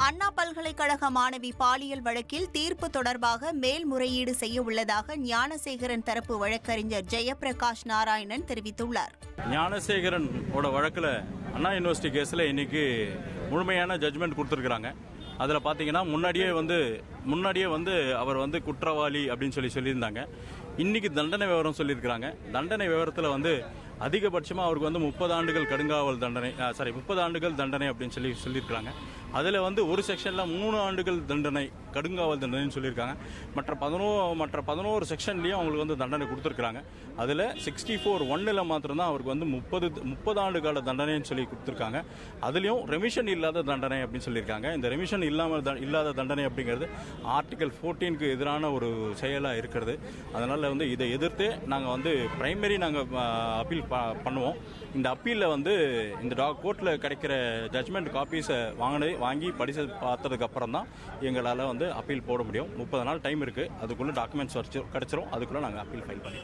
அண்ணா பல்கலைக்கழக மாணவி பாலியல் வழக்கில் தீர்ப்பு தொடர்பாக மேல்முறையீடு செய்ய உள்ளதாக ஞானசேகரன் தரப்பு வழக்கறிஞர் ஜெயபிரகாஷ் நாராயணன் தெரிவித்துள்ளார். ஞானசேகரன் வழக்கில் அண்ணா யூனிவர்சிட்டி கேஸில் இன்னைக்கு முழுமையான ஜட்ஜ்மெண்ட் கொடுத்துருக்குறாங்க. அதில் பார்த்தீங்கன்னா முன்னாடியே அவர் குற்றவாளி அப்படின்னு சொல்லியிருந்தாங்க. இன்னைக்கு தண்டனை விவரம் சொல்லியிருக்கிறாங்க. தண்டனை விவரத்தில் அதிகபட்சமாக அவருக்கு 30 ஆண்டுகள் கடுங்காவல் தண்டனை 30 ஆண்டுகள் தண்டனை அப்படின்னு சொல்லியிருக்கிறாங்க. அதில் ஒரு செக்ஷனில் 3 ஆண்டுகள் தண்டனை கடுங்காவல் தண்டனைன்னு சொல்லியிருக்காங்க. மற்ற 11 செக்ஷன்லேயும் அவங்களுக்கு தண்டனை கொடுத்துருக்குறாங்க. அதில் 64(1) மாத்திரம்தான் அவருக்கு 30 ஆண்டு கால தண்டனைன்னு சொல்லி கொடுத்துருக்காங்க. அதுலேயும் ரெமிஷன் இல்லாத தண்டனை அப்படின்னு சொல்லியிருக்காங்க. இந்த ரெமிஷன் இல்லாத தண்டனை அப்படிங்கிறது ஆர்டிகல் 14க்கு எதிரான ஒரு செயலாக இருக்கிறது. அதனால் இதை எதிர்த்து நாங்கள் பிரைமரி அப்பீல் பண்ணுவோம். இந்த அப்பீலில் இந்த கோர்ட்டில் கிடைக்கிற ஜட்ஜ்மெண்ட் காப்பீஸை வாங்கி படித்து பார்த்ததுக்கு அப்புறம் தான் எங்களால் அப்பீல் போட முடியும். 30 நாள் டைம் இருக்குது. அதுக்குள்ளே டாக்குமெண்ட்ஸ் கிடைச்சிரும். அதுக்குள்ளே நாங்கள் அப்பீல் ஃபைல் பண்ணிடுவோம்.